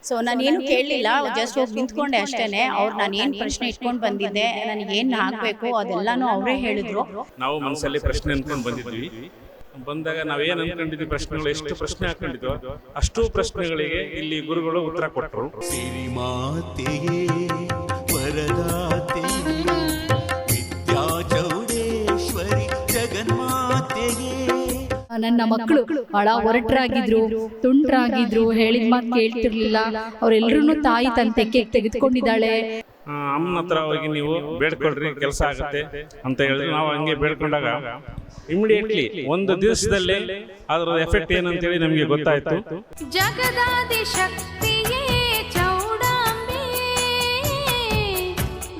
So ನಾನೇನು ಕೇಳಲಿಲ್ಲ, just ಹೋಗಿ ನಿಂತ್ಕೊಂಡೆ ಅಷ್ಟೇನೆ. ಅವ್ರು ನಾನು ಏನು ಪ್ರಶ್ನೆ ಇಟ್ಕೊಂಡು ಬಂದಿದ್ದೆ, ನನಗೇನು ಆಗಬೇಕು ಅದೆಲ್ಲಾನು ಅವರೇ ಹೇಳಿದ್ರು. ನಾವು ಮನಸ್ಸಲ್ಲಿ ಪ್ರಶ್ನೆ ಅನ್ಕೊಂಡು ಬಂದಿದ್ವಿ. ಬಂದಾಗ ನಾವೇನು ಅನ್ಕೊಂಡಿದ್ವಿ, ಪ್ರಶ್ನೆಗಳು ಎಷ್ಟು ಪ್ರಶ್ನೆ ಹಾಕೊಂಡಿದ್ವೋ ಅಷ್ಟು ಪ್ರಶ್ನೆಗಳಿಗೆ ಇಲ್ಲಿ ಗುರುಗಳು ಉತ್ತರ ಕೊಟ್ಟರು. ಸಿರಿಮಾತೆಯೇ ವರದಾತೆ ವಿದ್ಯಾ ಚೌಡೇಶ್ವರಿ ಜಗನ್ಮಾತೆಯೇ. ನನ್ನ ಮಕ್ಕಳು ಬಹಳ ಒರಟರಾಗಿದ್ರು, ತುಂಟ್ರಾಗಿದ್ರು, ಹೇಳಿದ ಮಾತು ಕೇಳ್ತಿರ್ಲಿಲ್ಲ. ಅವರೆಲ್ಲರೂ ತಾಯಿ ತನ್ನ ತೆಗೆದುಕೊಂಡಿದ್ದಾಳೆ. ಅಮ್ಮನ ಹತ್ರ ಹೋಗಿ ನೀವು ಬೇಡ್ಕೊಳ್ರಿ ಕೆಲಸ ಆಗುತ್ತೆ ಅಂತ ಹೇಳಿದ್ರು. ನಾವು ಹಂಗೆ ಬೇಡ್ಕೊಂಡಾಗ ಇಮಿಡಿಯೇಟ್ಲಿ ಒಂದು ದಿವಸದಲ್ಲೇ ಅದರ ಎಫೆಕ್ಟ್ ಏನಂತೇಳಿ ನಮಗೆ ಗೊತ್ತಾಯ್ತು. ಜಗದಾದಿ ಶಕ್ತಿಯೇ ಚೌಡಾಂಬೆ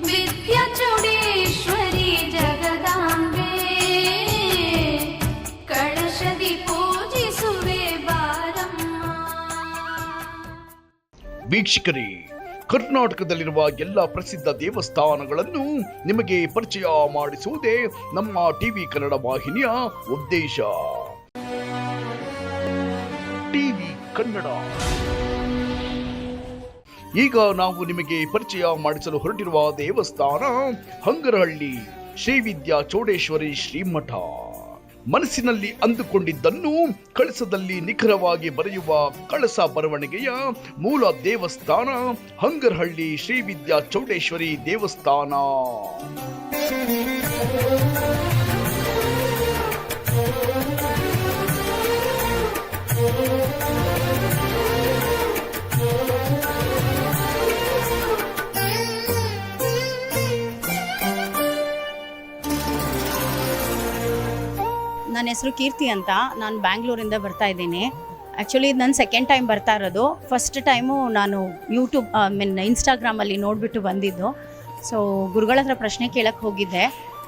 ವಿದ್ಯಾ ಚೌಡೇಶ್ವರಿ ಜಗದಾಂಬೆ ಕಳಶದಿ ಪೂಜಿಸುವೆ ಬಾರಮ್ಮ. ವೀಕ್ಷಕರೇ, ಕರ್ನಾಟಕದಲ್ಲಿರುವ ಎಲ್ಲ ಪ್ರಸಿದ್ಧ ದೇವಸ್ಥಾನಗಳನ್ನು ನಿಮಗೆ ಪರಿಚಯ ಮಾಡಿಸುವುದೇ ನಮ್ಮ ಟಿವಿ ಕನ್ನಡ ವಾಹಿನಿಯ ಉದ್ದೇಶ. ಟಿವಿ ಕನ್ನಡ. ಈಗ ನಾವು ನಿಮಗೆ ಪರಿಚಯ ಮಾಡಿಸಲು ಹೊರಟಿರುವ ದೇವಸ್ಥಾನ ಹಂಗರಹಳ್ಳಿ ಶ್ರೀ ವಿದ್ಯಾ ಚೌಡೇಶ್ವರಿ ಶ್ರೀಮಠ. ಮನಸ್ಸಿನಲ್ಲಿ ಅಂದುಕೊಂಡಿದ್ದನ್ನು ಕಳಸದಲ್ಲಿ ನಿಖರವಾಗಿ ಬರೆಯುವ ಕಳಸ ಬರವಣಿಗೆಯ ಮೂಲ ದೇವಸ್ಥಾನ ಹಂಗರಹಳ್ಳಿ ಶ್ರೀ ವಿದ್ಯಾ ಚೌಡೇಶ್ವರಿ ದೇವಸ್ಥಾನ. ನನ್ನ ಹೆಸರು ಕೀರ್ತಿ ಅಂತ. ನಾನು ಬ್ಯಾಂಗ್ಳೂರಿಂದ ಬರ್ತಾ ಇದ್ದೀನಿ. ಆ್ಯಕ್ಚುಲಿ ಇದು ನನ್ನ ಸೆಕೆಂಡ್ ಟೈಮ್ ಬರ್ತಾ ಇರೋದು. ಫಸ್ಟ್ ಟೈಮು ನಾನು ಯೂಟ್ಯೂಬ್ ಇನ್ಸ್ಟಾಗ್ರಾಮಲ್ಲಿ ನೋಡಿಬಿಟ್ಟು ಬಂದಿದ್ದು. ಸೊ ಗುರುಗಳ ಹತ್ರ ಪ್ರಶ್ನೆ ಕೇಳಕ್ಕೆ ಹೋಗಿದ್ದೆ.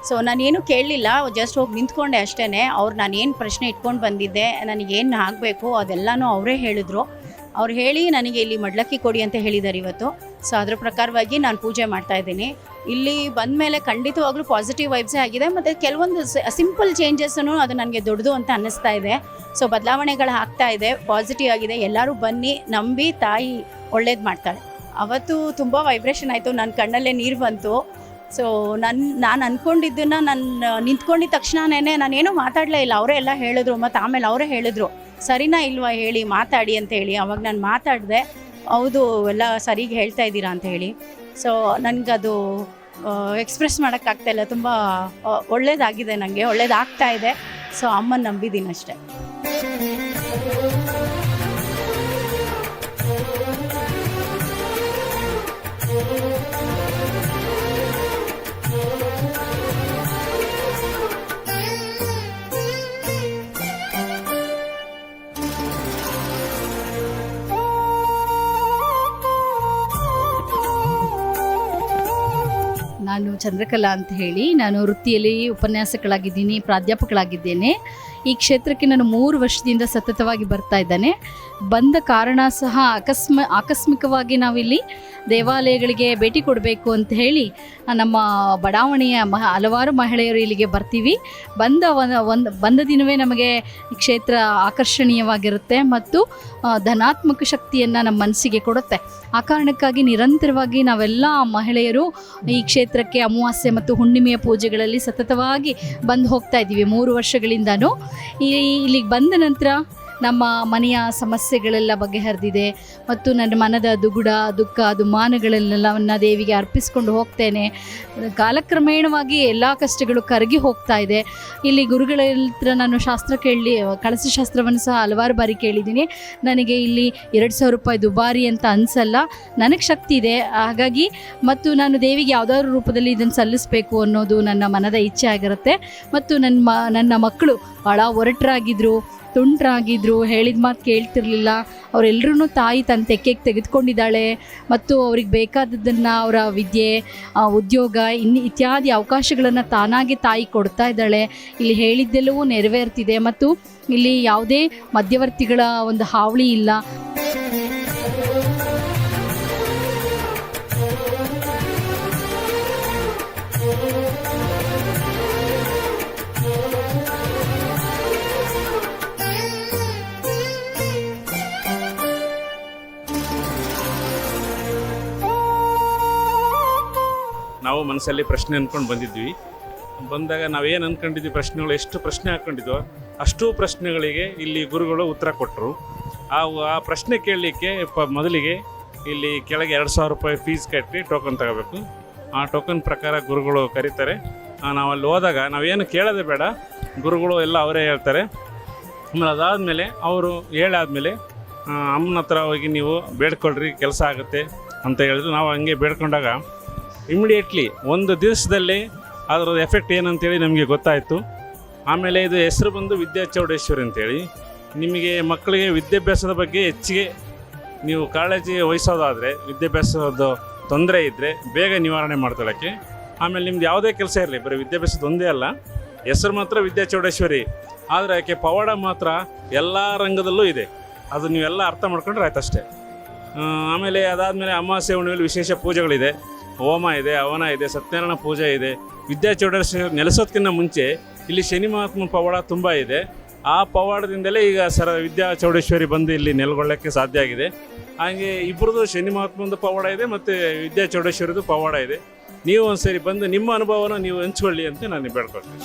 ಸೊ ನಾನೇನು ಕೇಳಲಿಲ್ಲ, ಜಸ್ಟ್ ಹೋಗಿ ನಿಂತ್ಕೊಂಡೆ ಅಷ್ಟೇ. ಅವ್ರು ನಾನೇನು ಪ್ರಶ್ನೆ ಇಟ್ಕೊಂಡು ಬಂದಿದ್ದೆ, ನನಗೇನು ಆಗಬೇಕು ಅದೆಲ್ಲನೂ ಅವರೇ ಹೇಳಿದ್ರು. ಅವ್ರು ಹೇಳಿ ನನಗೆ ಇಲ್ಲಿ ಮಡ್ಲಕ್ಕಿ ಕೊಡಿ ಅಂತ ಹೇಳಿದ್ದಾರೆ ಇವತ್ತು. ಸೊ ಅದ್ರ ಪ್ರಕಾರವಾಗಿ ನಾನು ಪೂಜೆ ಮಾಡ್ತಾಯಿದ್ದೀನಿ. ಇಲ್ಲಿ ಬಂದ ಮೇಲೆ ಖಂಡಿತವಾಗ್ಲೂ ಪಾಸಿಟಿವ್ ವೈಬ್ಸೇ ಆಗಿದೆ. ಮತ್ತು ಕೆಲವೊಂದು ಸಿಂಪಲ್ ಚೇಂಜಸ್ಸೂ ಅದು ನನಗೆ ದೊಡ್ಡದು ಅಂತ ಅನ್ನಿಸ್ತಾ ಇದೆ. ಸೊ ಬದಲಾವಣೆಗಳು ಆಗ್ತಾ ಇದೆ, ಪಾಸಿಟಿವ್ ಆಗಿದೆ. ಎಲ್ಲರೂ ಬನ್ನಿ, ನಂಬಿ ತಾಯಿ ಒಳ್ಳೇದು ಮಾಡ್ತಾಳೆ. ಅವತ್ತು ತುಂಬ ವೈಬ್ರೇಷನ್ ಆಯಿತು, ನನ್ನ ಕಣ್ಣಲ್ಲೇ ನೀರು ಬಂತು. ಸೊ ನಾನು ಅಂದ್ಕೊಂಡಿದ್ದನ್ನು ನಾನು ನಿಂತ್ಕೊಂಡಿದ್ದ ತಕ್ಷಣವೇ ನಾನೇನೂ ಮಾತಾಡಲೇ ಇಲ್ಲ. ಅವರೇ ಎಲ್ಲ ಹೇಳಿದ್ರು. ಮತ್ತು ಆಮೇಲೆ ಅವರೇ ಹೇಳಿದ್ರು ಸರಿನಾ ಇಲ್ವಾ ಹೇಳಿ ಮಾತಾಡಿ ಅಂತ ಹೇಳಿ. ಅವಾಗ ನಾನು ಮಾತಾಡಿದೆ, ಹೌದು ಎಲ್ಲ ಸರಿಗೆ ಹೇಳ್ತಾ ಇದ್ದೀರಾ ಅಂತ ಹೇಳಿ. ಸೊ ನನಗದು ಎಕ್ಸ್ಪ್ರೆಸ್ ಮಾಡೋಕ್ಕಾಗ್ತಾಯಿಲ್ಲ. ತುಂಬ ಒಳ್ಳೇದಾಗಿದೆ, ನನಗೆ ಒಳ್ಳೇದಾಗ್ತಾ ಇದೆ. ಸೊ ಅಮ್ಮನ ನಂಬಿದ್ದೀನಿ ಅಷ್ಟೇ. ನಾನು ಚಂದ್ರಕಲಾ ಅಂತ ಹೇಳಿ, ನಾನು ವೃತ್ತಿಯಲ್ಲಿ ಉಪನ್ಯಾಸಕಳಾಗಿದ್ದೀನಿ, ಪ್ರಾಧ್ಯಾಪಕಳಾಗಿದ್ದೇನೆ. ಈ ಕ್ಷೇತ್ರಕ್ಕೆ ನಾನು 3 ವರ್ಷದಿಂದ ಸತತವಾಗಿ ಬರ್ತಾ ಇದ್ದೇನೆ. ಬಂದ ಕಾರಣ ಸಹ ಆಕಸ್ಮಿಕವಾಗಿ ನಾವಿಲ್ಲಿ ದೇವಾಲಯಗಳಿಗೆ ಭೇಟಿ ಕೊಡಬೇಕು ಅಂತ ಹೇಳಿ ನಮ್ಮ ಬಡಾವಣೆಯ ಹಲವಾರು ಮಹಿಳೆಯರು ಇಲ್ಲಿಗೆ ಬರ್ತೀವಿ. ಬಂದ ದಿನವೇ ನಮಗೆ ಈ ಕ್ಷೇತ್ರ ಆಕರ್ಷಣೀಯವಾಗಿರುತ್ತೆ ಮತ್ತು ಧನಾತ್ಮಕ ಶಕ್ತಿಯನ್ನು ನಮ್ಮ ಮನಸ್ಸಿಗೆ ಕೊಡುತ್ತೆ. ಆ ಕಾರಣಕ್ಕಾಗಿ ನಿರಂತರವಾಗಿ ನಾವೆಲ್ಲ ಮಹಿಳೆಯರು ಈ ಕ್ಷೇತ್ರಕ್ಕೆ ಅಮಾವಾಸ್ಯೆ ಮತ್ತು ಹುಣ್ಣಿಮೆಯ ಪೂಜೆಗಳಲ್ಲಿ ಸತತವಾಗಿ ಬಂದು ಹೋಗ್ತಾ ಇದ್ದೀವಿ 3 ವರ್ಷಗಳಿಂದನೂ. ಇಲ್ಲಿಗೆ ಬಂದ ನಂತರ ನಮ್ಮ ಮನೆಯ ಸಮಸ್ಯೆಗಳೆಲ್ಲ ಬಗೆಹರಿದಿದೆ ಮತ್ತು ನನ್ನ ಮನದ ದುಗುಡ ದುಃಖ ದುಮ್ಮಾನಗಳೆಲ್ಲವನ್ನು ದೇವಿಗೆ ಅರ್ಪಿಸ್ಕೊಂಡು ಹೋಗ್ತೇನೆ. ಕಾಲಕ್ರಮೇಣವಾಗಿ ಎಲ್ಲ ಕಷ್ಟಗಳು ಕರಗಿ ಹೋಗ್ತಾ ಇದೆ. ಇಲ್ಲಿ ಗುರುಗಳ ಹತ್ರ ನಾನು ಶಾಸ್ತ್ರ ಕಳಸ ಶಾಸ್ತ್ರವನ್ನು ಸಹ ಹಲವಾರು ಬಾರಿ ಕೇಳಿದ್ದೀನಿ. ನನಗೆ ಇಲ್ಲಿ 2,000 ರೂಪಾಯಿ ದುಬಾರಿ ಅಂತ ಅನಿಸಲ್ಲ, ನನಗೆ ಶಕ್ತಿ ಇದೆ. ಹಾಗಾಗಿ ಮತ್ತು ನಾನು ದೇವಿಗೆ ಯಾವುದಾದ್ರು ರೂಪದಲ್ಲಿ ಇದನ್ನು ಸಲ್ಲಿಸಬೇಕು ಅನ್ನೋದು ನನ್ನ ಮನದ ಇಚ್ಛೆ ಆಗಿರುತ್ತೆ. ಮತ್ತು ನನ್ನ ಮಕ್ಕಳು ಭಾಳ ಒರಟರಾಗಿದ್ದರು, ತುಂಟ್ರಾಗಿದ್ದರು, ಹೇಳಿದ ಮಾತು ಕೇಳ್ತಿರ್ಲಿಲ್ಲ. ಅವರೆಲ್ಲರೂ ತಾಯಿ ತನ್ನ ತೆಗೆದುಕೊಂಡಿದ್ದಾಳೆ ಮತ್ತು ಅವ್ರಿಗೆ ಬೇಕಾದದ್ದನ್ನು ಅವರ ವಿದ್ಯೆ, ಉದ್ಯೋಗ ಇತ್ಯಾದಿ ಅವಕಾಶಗಳನ್ನು ತಾನಾಗಿ ತಾಯಿ ಕೊಡ್ತಾ ಇದ್ದಾಳೆ. ಇಲ್ಲಿ ಹೇಳಿದ್ದೆಲ್ಲವೂ ನೆರವೇರ್ತಿದೆ ಮತ್ತು ಇಲ್ಲಿ ಯಾವುದೇ ಮಧ್ಯವರ್ತಿಗಳ ಒಂದು ಹಾವಳಿ ಇಲ್ಲ. ನಾವು ಮನಸ್ಸಲ್ಲಿ ಪ್ರಶ್ನೆ ಅಂದ್ಕೊಂಡು ಬಂದಿದ್ವಿ. ಬಂದಾಗ ನಾವೇನು ಅಂದ್ಕೊಂಡಿದ್ವಿ, ಪ್ರಶ್ನೆಗಳು ಎಷ್ಟು ಪ್ರಶ್ನೆ ಹಾಕ್ಕೊಂಡಿದ್ವೋ ಅಷ್ಟೂ ಪ್ರಶ್ನೆಗಳಿಗೆ ಇಲ್ಲಿ ಗುರುಗಳು ಉತ್ತರ ಕೊಟ್ಟರು. ಆ ಪ್ರಶ್ನೆ ಕೇಳಲಿಕ್ಕೆ ಮೊದಲಿಗೆ ಇಲ್ಲಿ ಕೆಳಗೆ 2,000 ರೂಪಾಯಿ ಫೀಸ್ ಕಟ್ಟಿ ಟೋಕನ್ ತಗೋಬೇಕು. ಆ ಟೋಕನ್ ಪ್ರಕಾರ ಗುರುಗಳು ಕರೀತಾರೆ. ನಾವು ಅಲ್ಲಿ ಹೋದಾಗ ನಾವೇನು ಕೇಳೋದೇ ಬೇಡ, ಗುರುಗಳು ಎಲ್ಲ ಅವರೇ ಹೇಳ್ತಾರೆ. ಆಮೇಲೆ ಅದಾದಮೇಲೆ ಅವರು ಹೇಳಾದ್ಮೇಲೆ ಅಮ್ಮನ ಹತ್ರ ಹೋಗಿ ನೀವು ಬೇಡ್ಕೊಳ್ರಿ ಕೆಲಸ ಆಗುತ್ತೆ ಅಂತ ಹೇಳಿದ್ರು. ನಾವು ಹಂಗೆ ಬೇಡ್ಕೊಂಡಾಗ ಇಮಿಡಿಯೇಟ್ಲಿ ಒಂದು ದಿವಸದಲ್ಲಿ ಅದರ ಎಫೆಕ್ಟ್ ಏನಂತೇಳಿ ನಮಗೆ ಗೊತ್ತಾಯಿತು. ಆಮೇಲೆ ಇದು ಹೆಸರು ಬಂದು ವಿದ್ಯಾ ಚೌಡೇಶ್ವರಿ ಅಂತೇಳಿ. ನಿಮಗೆ ಮಕ್ಕಳಿಗೆ ವಿದ್ಯಾಭ್ಯಾಸದ ಬಗ್ಗೆ ಹೆಚ್ಚಿಗೆ ನೀವು ಕಾಳಜಿ ವಹಿಸೋದಾದರೆ, ವಿದ್ಯಾಭ್ಯಾಸದ ತೊಂದರೆ ಇದ್ದರೆ ಬೇಗ ನಿವಾರಣೆ ಮಾಡ್ಕೊಳ್ಳೋಕ್ಕೆ. ಆಮೇಲೆ ನಿಮ್ದು ಯಾವುದೇ ಕೆಲಸ ಇರಲಿ, ಬರೀ ವಿದ್ಯಾಭ್ಯಾಸದ ಒಂದೇ ಅಲ್ಲ, ಹೆಸರು ಮಾತ್ರ ವಿದ್ಯಾ ಚೌಡೇಶ್ವರಿ, ಆದರೆ ಆಕೆ ಪವಾಡ ಮಾತ್ರ ಎಲ್ಲ ರಂಗದಲ್ಲೂ ಇದೆ. ಅದು ನೀವೆಲ್ಲ ಅರ್ಥ ಮಾಡ್ಕೊಂಡ್ರೆ ಆಯ್ತು ಅಷ್ಟೇ. ಆಮೇಲೆ ಅದಾದಮೇಲೆ ಅಮಾವಾಸ್ಯೆ ಹುಣ್ಣಿಮೆಯಲ್ಲಿ ವಿಶೇಷ ಪೂಜೆಗಳಿದೆ, ಹೋಮ ಇದೆ, ಹವನ ಇದೆ, ಸತ್ಯನಾರಾಯಣ ಪೂಜೆ ಇದೆ. ವಿದ್ಯಾ ಚೌಡೇಶ್ವರಿ ನೆಲೆಸೋದಕ್ಕಿಂತ ಮುಂಚೆ ಇಲ್ಲಿ ಶನಿ ಮಹಾತ್ಮ ಪವಾಡ ತುಂಬ ಇದೆ. ಆ ಪವಾಡದಿಂದಲೇ ಈಗ ವಿದ್ಯಾ ಚೌಡೇಶ್ವರಿ ಬಂದು ಇಲ್ಲಿ ನೆಲೆಗೊಳ್ಳೋಕ್ಕೆ ಸಾಧ್ಯ ಆಗಿದೆ. ಹಾಗೆ ಇಬ್ಬರದು ಶನಿ ಮಹಾತ್ಮಂದು ಪವಾಡ ಇದೆ ಮತ್ತು ವಿದ್ಯಾ ಚೌಡೇಶ್ವರಿದು ಪವಾಡ ಇದೆ. ನೀವು ಒಂದ್ಸರಿ ಬಂದು ನಿಮ್ಮ ಅನುಭವನ ನೀವು ಹಂಚ್ಕೊಳ್ಳಿ ಅಂತ ನಾನು ಬೇಡ್ಕೊಳ್ತೀನಿ.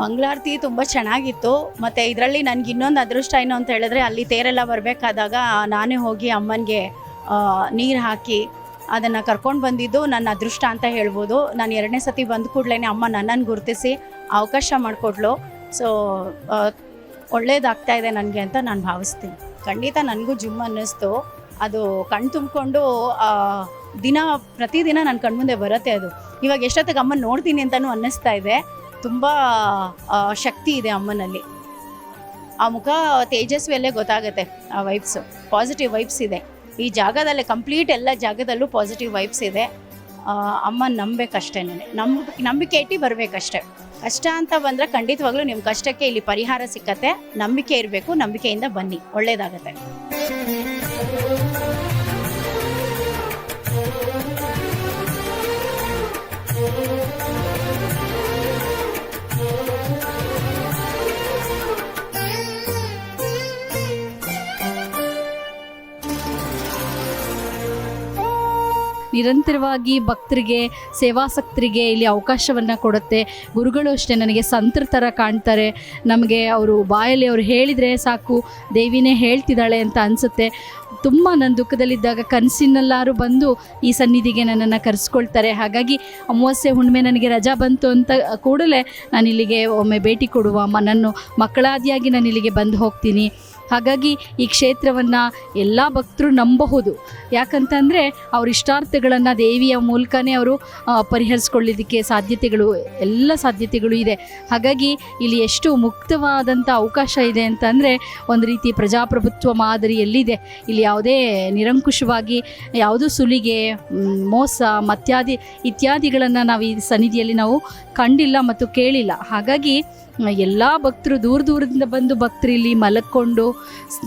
ಮಂಗಳಾರತಿ ತುಂಬ ಚೆನ್ನಾಗಿತ್ತು. ಮತ್ತು ಇದರಲ್ಲಿ ನನಗೆ ಇನ್ನೊಂದು ಅದೃಷ್ಟ ಏನು ಅಂತ ಹೇಳಿದ್ರೆ, ಅಲ್ಲಿ ತೇರೆಲ್ಲ ಬರಬೇಕಾದಾಗ ನಾನೇ ಹೋಗಿ ಅಮ್ಮನಿಗೆ ನೀರು ಹಾಕಿ ಅದನ್ನು ಕರ್ಕೊಂಡು ಬಂದಿದ್ದು ನನ್ನ ಅದೃಷ್ಟ ಅಂತ ಹೇಳ್ಬೋದು. ನಾನು 2ನೇ ಸತಿ ಬಂದ ಕೂಡಲೇ ಅಮ್ಮ ನನ್ನನ್ನು ಗುರುತಿಸಿ ಅವಕಾಶ ಮಾಡಿಕೊಟ್ಲು. ಸೊ ಒಳ್ಳೇದಾಗ್ತಾ ಇದೆ ನನಗೆ ಅಂತ ನಾನು ಭಾವಿಸ್ತೀನಿ. ಖಂಡಿತ ನನಗೂ ಜಿಮ್ ಅನ್ನಿಸ್ತು. ಅದು ಕಣ್ಣು ತುಂಬಿಕೊಂಡು ಪ್ರತಿದಿನ ನನ್ನ ಕಣ್ಮುಂದೆ ಬರುತ್ತೆ. ಅದು ಇವಾಗ ಎಷ್ಟೊತ್ತಿಗೆ ಅಮ್ಮನ ನೋಡ್ತೀನಿ ಅಂತಲೂ ಅನ್ನಿಸ್ತಾ ಇದೆ. ತುಂಬ ಶಕ್ತಿ ಇದೆ ಅಮ್ಮನಲ್ಲಿ. ಆ ಮುಖ ತೇಜಸ್ವಿಯಲ್ಲೇ ಗೊತ್ತಾಗುತ್ತೆ. ಆ ವೈಬ್ಸು, ಪಾಸಿಟಿವ್ ವೈಬ್ಸ್ ಇದೆ ಈ ಜಾಗದಲ್ಲೇ. ಕಂಪ್ಲೀಟ್ ಎಲ್ಲ ಜಾಗದಲ್ಲೂ ಪಾಸಿಟಿವ್ ವೈಬ್ಸ್ ಇದೆ. ಅಮ್ಮನ ನಂಬೇಕಷ್ಟೇ, ನಂಬಿಕೆ ಇಟ್ಟು ಬರಬೇಕಷ್ಟೆ. ಕಷ್ಟ ಅಂತ ಬಂದರೆ ಖಂಡಿತವಾಗ್ಲೂ ನಿಮ್ಮ ಕಷ್ಟಕ್ಕೆ ಇಲ್ಲಿ ಪರಿಹಾರ ಸಿಕ್ಕತ್ತೆ. ನಂಬಿಕೆ ಇರಬೇಕು, ನಂಬಿಕೆಯಿಂದ ಬನ್ನಿ, ಒಳ್ಳೆಯದಾಗತ್ತೆ. ನಿರಂತರವಾಗಿ ಭಕ್ತರಿಗೆ, ಸೇವಾಸಕ್ತರಿಗೆ ಇಲ್ಲಿ ಅವಕಾಶವನ್ನು ಕೊಡುತ್ತೆ. ಗುರುಗಳು ಅಷ್ಟೇ ನನಗೆ ಸಂತರ ಥರ ಕಾಣ್ತಾರೆ. ನಮಗೆ ಅವರು ಬಾಯಲ್ಲಿ ಅವ್ರು ಹೇಳಿದರೆ ಸಾಕು, ದೇವಿನೇ ಹೇಳ್ತಿದ್ದಾಳೆ ಅಂತ ಅನಿಸುತ್ತೆ. ತುಂಬ ನನ್ನ ದುಃಖದಲ್ಲಿದ್ದಾಗ ಕನಸಿನಲ್ಲಾರು ಬಂದು ಈ ಸನ್ನಿಧಿಗೆ ನನ್ನನ್ನು ಕರೆಸ್ಕೊಳ್ತಾರೆ. ಹಾಗಾಗಿ ಅಮಾವಾಸ್ಯೆ ಹುಣ್ಣಿಮೆ ನನಗೆ ರಜಾ ಬಂತು ಅಂತ ಕೂಡಲೇ ನಾನು ಇಲ್ಲಿಗೆ ಒಮ್ಮೆ ಭೇಟಿ ಕೊಡುವ, ನನ್ನ ಮಕ್ಕಳಾದಿಯಾಗಿ ನಾನು ಇಲ್ಲಿಗೆ ಬಂದು ಹೋಗ್ತೀನಿ. ಹಾಗಾಗಿ ಈ ಕ್ಷೇತ್ರವನ್ನು ಎಲ್ಲ ಭಕ್ತರು ನಂಬಬಹುದು. ಯಾಕಂತಂದರೆ ಅವ್ರ ಇಷ್ಟಾರ್ಥಗಳನ್ನು ದೇವಿಯ ಮೂಲಕನೇ ಅವರು ಪರಿಹರಿಸ್ಕೊಳ್ಳೋದಕ್ಕೆ ಎಲ್ಲ ಸಾಧ್ಯತೆಗಳು ಇದೆ. ಹಾಗಾಗಿ ಇಲ್ಲಿ ಎಷ್ಟು ಮುಕ್ತವಾದಂಥ ಅವಕಾಶ ಇದೆ ಅಂತಂದರೆ, ಒಂದು ರೀತಿ ಪ್ರಜಾಪ್ರಭುತ್ವ ಮಾದರಿಯಲ್ಲಿದೆ. ಇಲ್ಲಿ ಯಾವುದೇ ನಿರಂಕುಶವಾಗಿ ಯಾವುದೂ ಸುಲಿಗೆ, ಮೋಸ ಇತ್ಯಾದಿಗಳನ್ನು ನಾವು ಈ ಸನ್ನಿಧಿಯಲ್ಲಿ ನಾವು ಕಂಡಿಲ್ಲ ಮತ್ತು ಕೇಳಿಲ್ಲ. ಹಾಗಾಗಿ ಎಲ್ಲ ಭಕ್ತರು ದೂರದಿಂದ ಬಂದು ಭಕ್ತರು ಇಲ್ಲಿ ಮಲಕ್ಕೊಂಡು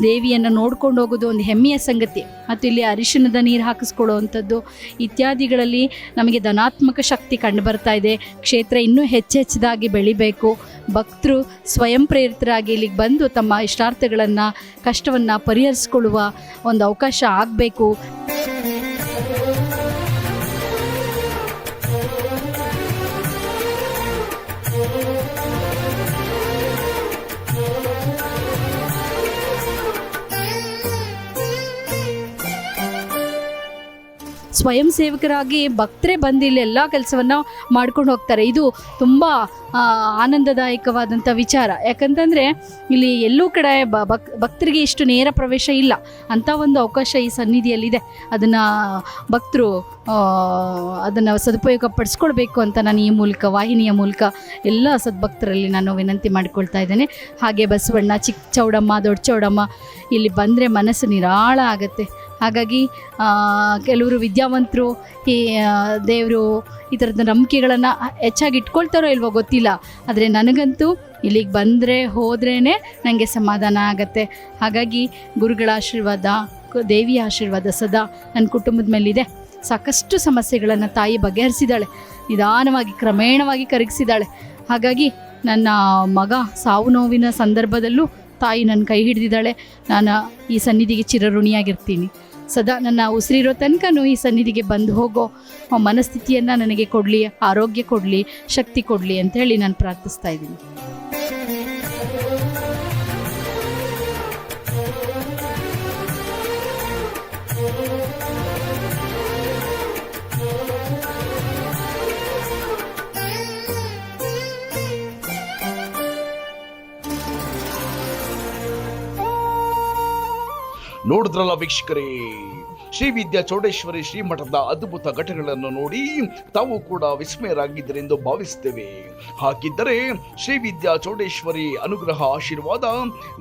ದೇವಿಯನ್ನು ನೋಡ್ಕೊಂಡು ಹೋಗೋದು ಒಂದು ಹೆಮ್ಮೆಯ ಸಂಗತಿ. ಮತ್ತು ಇಲ್ಲಿ ಅರಿಶಿಣದ ನೀರು ಹಾಕಿಸ್ಕೊಳ್ಳುವಂಥದ್ದು ಇತ್ಯಾದಿಗಳಲ್ಲಿ ನಮಗೆ ಧನಾತ್ಮಕ ಶಕ್ತಿ ಕಂಡು ಬರ್ತಾ ಇದೆ. ಕ್ಷೇತ್ರ ಇನ್ನೂ ಹೆಚ್ಚೆಚ್ಚದಾಗಿ ಬೆಳಿಬೇಕು. ಭಕ್ತರು ಸ್ವಯಂ ಪ್ರೇರಿತರಾಗಿ ಇಲ್ಲಿಗೆ ಬಂದು ತಮ್ಮ ಇಷ್ಟಾರ್ಥಗಳನ್ನು, ಕಷ್ಟವನ್ನು ಪರಿಹರಿಸ್ಕೊಳ್ಳುವ ಒಂದು ಅವಕಾಶ ಆಗಬೇಕು. ಸ್ವಯಂ ಸೇವಕರಾಗಿ ಭಕ್ತರೇ ಬಂದು ಇಲ್ಲಿ ಎಲ್ಲ ಕೆಲಸವನ್ನು ಮಾಡ್ಕೊಂಡು ಹೋಗ್ತಾರೆ. ಇದು ತುಂಬ ಆನಂದದಾಯಕವಾದಂಥ ವಿಚಾರ. ಯಾಕಂತಂದರೆ ಇಲ್ಲಿ ಎಲ್ಲೂ ಕಡೆ ಭಕ್ತರಿಗೆ ಇಷ್ಟು ನೇರ ಪ್ರವೇಶ ಇಲ್ಲ. ಅಂಥ ಒಂದು ಅವಕಾಶ ಈ ಸನ್ನಿಧಿಯಲ್ಲಿದೆ. ಅದನ್ನು ಭಕ್ತರು ಅದನ್ನು ಸದುಪಯೋಗ ಪಡಿಸ್ಕೊಳ್ಬೇಕು ಅಂತ ನಾನು ಈ ಮೂಲಕ, ವಾಹಿನಿಯ ಮೂಲಕ ಎಲ್ಲ ಸದ್ಭಕ್ತರಲ್ಲಿ ನಾನು ವಿನಂತಿ ಮಾಡಿಕೊಳ್ತಾ ಇದ್ದೇನೆ. ಹಾಗೆ ಬಸವಣ್ಣ, ಚಿಕ್ಕ ಚೌಡಮ್ಮ, ದೊಡ್ಡ ಚೌಡಮ್ಮ ಇಲ್ಲಿ ಬಂದರೆ ಮನಸ್ಸು ನಿರಾಳ ಆಗುತ್ತೆ. ಹಾಗಾಗಿ ಕೆಲವರು ವಿದ್ಯಾವಂತರು ಈ ದೇವರು ಈ ಥರದ ನಂಬಿಕೆಗಳನ್ನು ಹೆಚ್ಚಾಗಿ ಇಟ್ಕೊಳ್ತಾರೋ ಇಲ್ವೋ ಗೊತ್ತಿಲ್ಲ. ಆದರೆ ನನಗಂತೂ ಇಲ್ಲಿಗೆ ಬಂದರೆ ಹೋದ್ರೇ ನನಗೆ ಸಮಾಧಾನ ಆಗತ್ತೆ. ಹಾಗಾಗಿ ಗುರುಗಳ ಆಶೀರ್ವಾದ, ದೇವಿಯ ಆಶೀರ್ವಾದ ಸದಾ ನನ್ನ ಕುಟುಂಬದ ಮೇಲಿದೆ. ಸಾಕಷ್ಟು ಸಮಸ್ಯೆಗಳನ್ನು ತಾಯಿ ಬಗೆಹರಿಸಿದ್ದಾಳೆ, ನಿಧಾನವಾಗಿ ಕ್ರಮೇಣವಾಗಿ ಕರಗಿಸಿದ್ದಾಳೆ. ಹಾಗಾಗಿ ನನ್ನ ಮಗ ಸಾವು ನೋವಿನ ಸಂದರ್ಭದಲ್ಲೂ ತಾಯಿ ನನ್ನ ಕೈ ಹಿಡಿದಿದ್ದಾಳೆ. ನಾನು ಈ ಸನ್ನಿಧಿಗೆ ಚಿರಋಣಿಯಾಗಿರ್ತೀನಿ. ಸದಾ ನನ್ನ ಉಸಿರಿರೋ ತನಕನೂ ಈ ಸನ್ನಿಧಿಗೆ ಬಂದು ಹೋಗೋ ಮನಸ್ಥಿತಿಯನ್ನು ನನಗೆ ಕೊಡಲಿ, ಆರೋಗ್ಯ ಕೊಡಲಿ, ಶಕ್ತಿ ಕೊಡಲಿ ಅಂತ ಹೇಳಿ ನಾನು ಪ್ರಾರ್ಥಿಸ್ತಾ ಇದ್ದೀನಿ. ನೋಡಿದ್ರಲ್ಲ ವೀಕ್ಷಕರೇ, ಶ್ರೀ ವಿದ್ಯಾ ಚೌಡೇಶ್ವರಿ ಶ್ರೀಮಠದ ಅದ್ಭುತ ಘಟನೆಗಳನ್ನು ನೋಡಿ ತಾವು ಕೂಡ ವಿಸ್ಮಯರಾಗಿದ್ದರೆಂದು ಭಾವಿಸುತ್ತೇವೆ. ಹಾಗಿದ್ದರೆ ಶ್ರೀ ವಿದ್ಯಾ ಚೌಡೇಶ್ವರಿ ಅನುಗ್ರಹ ಆಶೀರ್ವಾದ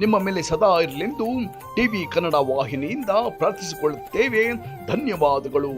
ನಿಮ್ಮ ಮೇಲೆ ಸದಾ ಇರಲೆಂದು ಟಿವಿ ಕನ್ನಡ ವಾಹಿನಿಯಿಂದ ಪ್ರಾರ್ಥಿಸಿಕೊಳ್ಳುತ್ತೇವೆ. ಧನ್ಯವಾದಗಳು.